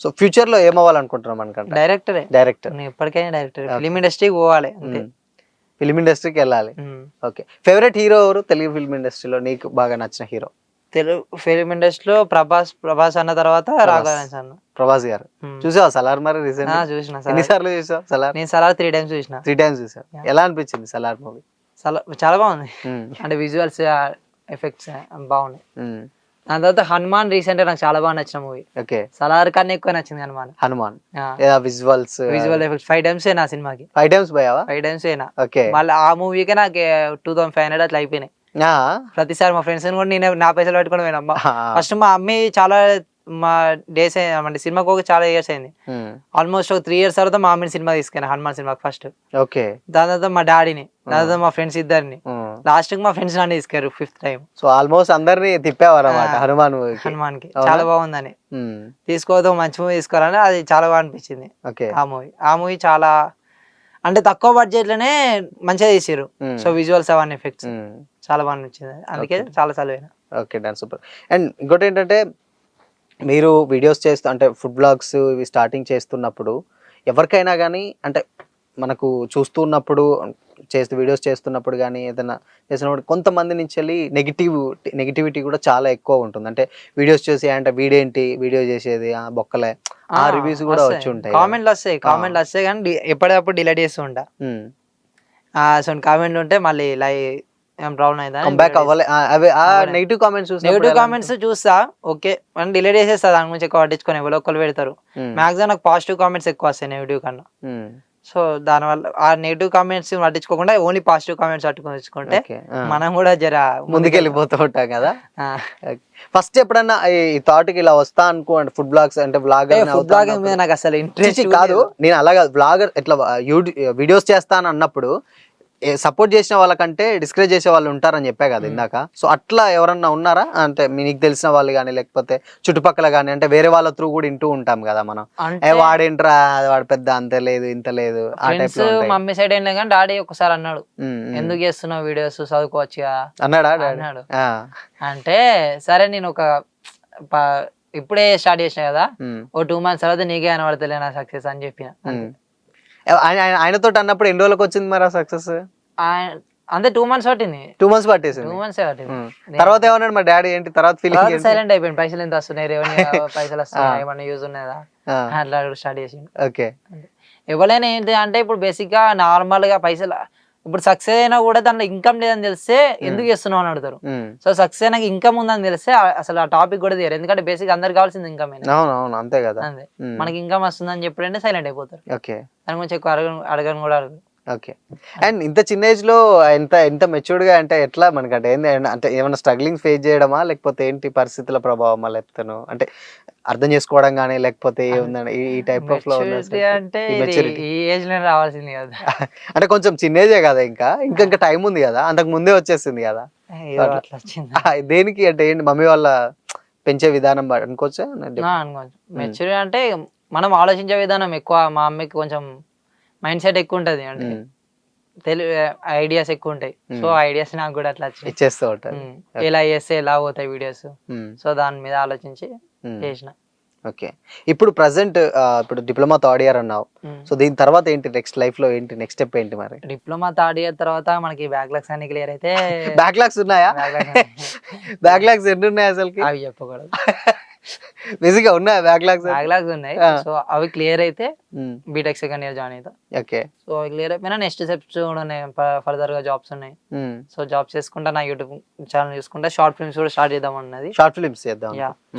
So future లో ఏమవ్వాలనుకుంటున్నాం అనుకుంటా? Director. నేను ఎప్పటికైనా డైరెక్టర్. ఫిలిం ఇండస్ట్రీకి పోవాలి అంతే. ఫిలిం ఇండస్ట్రీకి వెళ్ళాలి. ఓకే, ఫేవరెట్ హీరో ఎవరు తెలుగు ఫిల్మ్ ఇండస్ట్రీలో నీకు బాగా నచ్చిన హీరో? తెలుగు ఫిలిం ఇండస్ట్రీలో ప్రభాస్ అన్న తర్వాత రాఘవేంద్ర అన్న. ప్రభాస్ గారు. చూసావా సలార్ మరి రీసెంట్? చూసిన. ఎన్నిసార్లు చూసావు సలార్? నేను సలార్ 3 times చూసిన. 3 times చూసావు. ఎలా అనిపించింది సలార్ మూవీ? చాలా బాగుంది. అంటే విజువల్స్ ఎఫెక్ట్స్ బాగున్నాయి. దాని తర్వాత హనుమాన్ రీసెంట్ గా నాకు చాలా బాగా నచ్చిన మూవీ. ఓకే, సలార్ కన్నా ఎక్కువ నచ్చింది హనుమాన్. విజువల్ ఎఫెక్ట్స్ 5 times అయినా సినిమాకి. 5 times పోయావా? 5 times అయినా. ఓకే, మళ్ళీ ఆ మూవీకి నాకు 2500 అట్లా అయిపోయినాయి. ప్రతిసారి మా ఫ్రెండ్స్ కూడా నేను నా పైసలు పెట్టుకుని పోయినా. ఫస్ట్ మా అమ్మాయి చాలా మా డేస్ అంటే సినిమాకి ఒక చాలా ఇయర్స్ అయింది. ఆల్మోస్ట్ ఒక 3 years తర్వాత మా అమ్మని సినిమా తీసుకెళ్ళి హనుమాన్ సినిమాకి ఫస్ట్. ఓకే, దాని తర్వాత మా డాడీని, దాని తర్వాత మా ఫ్రెండ్స్ ఇద్దరిని, లాస్ట్ కి మా ఫ్రెండ్స్ నన్ను తీసుకెళ్ళారు 5th time. సో ఆల్మోస్ట్ అందరిని తిప్పేవారన్నమాట హనుమాన్ కి. చాలా బాగుందని తీసుకోవద్దు, మంచి మూవీ తీసుకోవాలని అది చాలా బాగా అనిపించింది. ఆ మూవీ చాలా అంటే తక్కువ బడ్జెట్ లోనే మంచిగా తీసారు. సో విజువల్స్ అవన్నీ ఎఫెక్ట్స్ చాలా బాగా అనిపించింది, అందుకే చాలా సార్లు. Okay, done, super. అండ్ ఇంకోటి ఏంటంటే మీరు వీడియోస్ చేస్తూ అంటే ఫుడ్ బ్లాగ్స్ ఇవి స్టార్టింగ్ చేస్తున్నప్పుడు ఎవరికైనా కానీ అంటే మనకు చూస్తున్నప్పుడు వీడియోస్ చేస్తున్నప్పుడు కానీ ఏదైనా చేసినప్పుడు కొంతమంది నుంచి వెళ్ళి నెగిటివిటీ కూడా చాలా ఎక్కువ ఉంటుంది. అంటే వీడియోస్ చేసి అంటే వీడియో చేసేది బొక్కలే ఆ రివ్యూస్ కూడా వచ్చి ఉంటాయి, కామెంట్లు వస్తాయి కానీ ఎప్పటికప్పుడు డిలీట్ చేస్తూ ఉంటా. సో కామెంట్లు ఉంటే మళ్ళీ ప్రాబ్లం నెగిటివ్ కామెంట్స్ చూస్తా. ఓకే మనం డిలీట్ చేసేస్తా, దాని గురించి ఎక్కువ పట్టించుకొని ఎవరో ఒకరు పెడతారు. మాక్సిమం నాకు పాజిటివ్ కామెంట్స్ ఎక్కువ వస్తాయి నెగిటివ్ కన్నా. సో దానివల్ల ఆ నెగిటివ్ కామెంట్స్ పట్టించుకోకుండా ఓన్లీ పాజిటివ్ కామెంట్స్ పట్టుకొని మనం కూడా జర ముందుకెళ్ళిపోతూ ఉంటాం కదా. ఫస్ట్ ఎప్పుడన్నా ఈ థాట్ కి ఇలా వస్తా అనుకోండి ఫుడ్ బ్లాగ్స్ అంటే బ్లాగింగ్ మీద నాకు అసలు ఇంట్రెస్ట్ కాదు. నేను అలాగా బ్లాగర్ ఇట్లా వీడియోస్ చేస్తాను అన్నప్పుడు సపోర్ట్ చేసిన వాళ్ళకంటే డిస్కరేజ్ చేసే వాళ్ళు ఉంటారని చెప్పా కదా ఇందాక. సో అట్లా ఎవరన్నా ఉన్నారా అంటే మీకు తెలిసిన వాళ్ళు కానీ లేకపోతే చుట్టుపక్కల కానీ అంటే వేరే వాళ్ళ త్రూ కూడా వింటూ ఉంటాం కదా మనం, వాడేంట్రా వాడు పెద్ద అంత లేదు ఇంత లేదు ఆ టైప్ లో? మమ్మీ సైడ్ అయినా కానీ డాడీ ఒకసారి అన్నాడు, ఎందుకు చేస్తున్నావు వీడియోస్ చదువుకోవచ్చుగా అన్నాడు. అంటే సరే నేను ఇప్పుడే స్టార్ట్ చేసిన కదా, ఓ 2 months తర్వాత నీకే కనబడతలే నా సక్సెస్ అని చెప్పిన. ఆయనతో అన్నప్పుడు ఎన్ని రోజులకు వచ్చింది మరి ఆ సక్సెస్? అంతే 2 months పట్టింది. 2 months పట్టేసింది. 2 months పట్టింది. తర్వాత ఏమన్నాడు మా డాడీ? ఏంటి తర్వాత ఫీలింగ్? సైలెంట్ అయిపోయింది. పైసలు ఎంత వస్తున్నాయి, పైసలు వస్తున్నాయి, ఏమన్నా యూజ్ ఉన్నదా అట్లా స్టార్ట్ చేసింది. ఓకే, ఎవరైనా ఏంటి అంటే ఇప్పుడు బేసిక్ గా నార్మల్ గా పైసలు ఇప్పుడు సక్సెస్ అయినా కూడా దాంట్లో ఇన్కమ్ లేదని తెలిస్తే ఎందుకు చేస్తున్నావు అని అడుగుతారు. సో సక్సెస్ అయినా ఇన్కమ్ ఉందని తెలిస్తే అసలు ఆ టాపిక్ కూడా తీయరు, ఎందుకంటే బేసిక్ అందరికి కావాల్సింది ఇన్కమ్. అంతే కదా, అంతే. మనకి ఇన్కమ్ వస్తుందని చెప్పారంటే సైలెంట్ అయిపోతారు. దాని గురించి ఎక్కువ అడగను కూడా అడగదు. ఓకే, అండ్ ఇంత చిన్న ఏజ్ లో ఎంత మెచ్యూర్డ్ గా అంటే ఎట్లా మనకంటే అంటే ఏమైనా స్ట్రగ్లింగ్ ఫేస్ చేయడమా లేకపోతే ఏంటి పరిస్థితుల ప్రభావమా లేకపోతే అంటే అర్థం చేసుకోవడం కానీ లేకపోతే ఏముందండి ఈ టైప్ ఆఫ్ లో? అంటే ఈ ఏజ్ లో రావాల్సింది కదా. అంటే కొంచెం చిన్న ఏజే కదా, ఇంకా టైం ఉంది కదా, అంతకు ముందే వచ్చేసింది కదా. దేనికి అంటే ఏంటి మమ్మీ వాళ్ళ పెంచే విధానం అనుకోవచ్చా? మెచ్యూరిటీ అంటే మనం ఆలోచించే విధానం ఎక్కువ. మా అమ్మకి కొంచెం మైండ్ సెట్ ఎక్కువ ఉంటది, అంటే ఐడియాస్ ఎక్కువ ఉంటాయి. సో ఐడియాస్ నాకు కూడా అట్లా ఇచ్చేస్తూ ఉంటారు, ఎలా చేస్తే ఎలా పోతాయి వీడియోస్. సో దాని మీద ఆలోచించి చేసిన. ఓకే, ఇప్పుడు ప్రెసెంట్ ఇప్పుడు డిప్లొమా థర్డ్ ఇయర్ అన్నావు. సో దీని తర్వాత ఏంటి నెక్స్ట్ లైఫ్ లో ఏంటి నెక్స్ట్ స్టెప్ ఏంటి మరి? డిప్లొమా థర్డ్ ఇయర్ తర్వాత మనకి బ్యాక్లాగ్స్ అన్ని క్లియర్ అయితే. బ్యాక్లాగ్స్ ఉన్నాయా? బ్యాక్లాగ్స్ ఎన్ని ఉన్నాయి అసలు? అవి చెప్పకూడదు. బేసిక్గా ఉన్నాయా బ్యాక్లాగ్స్? బ్యాక్లాగ్స్ ఉన్నాయి. సో అవి క్లియర్ అయితే బీటెక్ సెకండ్ ఇయర్ జాయిన్ అవుతా. ఓకే, సో అవి క్లియర్ అయిపోయినా నెక్స్ట్ స్టెప్స్ కూడా ఉన్నాయి, ఫర్దర్ గా జాబ్స్ ఉన్నాయి. సో జాబ్స్ చేసుకుంటా, నా యూట్యూబ్ ఛానల్ చూసుకుంటా, షార్ట్ ఫిల్మ్స్ కూడా స్టార్ట్ చేద్దాం అన్నది. షార్ట్ ఫిల్మ్స్ చేద్దాం.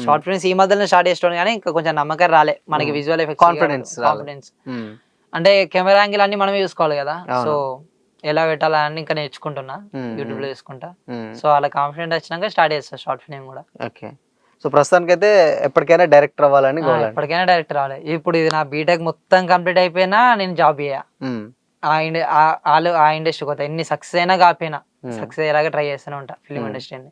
షార్ట్ ఫిల్మ్స్ ఈ మధ్యలో స్టార్ట్ చేస్తాను కానీ ఇంకా కొంచెం నమ్మకం రాలే మనకి. విజువల్ ఎఫెక్ట్స్, కాన్ఫిడెన్స్ అంటే కెమెరా యాంగిల్ అన్ని మనమే చూసుకోవాలి కదా. సో ఎలా పెట్టాలని ఇంకా నేర్చుకుంటున్నా, యూట్యూబ్ లో చూసుకుంటా. సో అలా కాన్ఫిడెంట్ వచ్చినాక స్టార్ట్ చేస్తా షార్ట్ ఫిల్మ్ కూడా. ఓకే, సో ప్రస్తుతానికి అయితే ఎప్పటికైనా డైరెక్టర్ అవ్వాలని గోల్? ఎప్పటికైనా డైరెక్టర్ అవ్వాలి. ఇప్పుడు ఇది నా బీటెక్ మొత్తం కంప్లీట్ అయిపోయినా నేను జాబ్ చేయ, ఆ ఇండస్ట్రీకి పోతా. ఎన్ని సక్సెస్ అయినా కాకపోయినా సక్సెస్ అయ్యేలాగా ట్రై చేస్తూనే ఉంటా ఫిల్మ్ ఇండస్ట్రీని.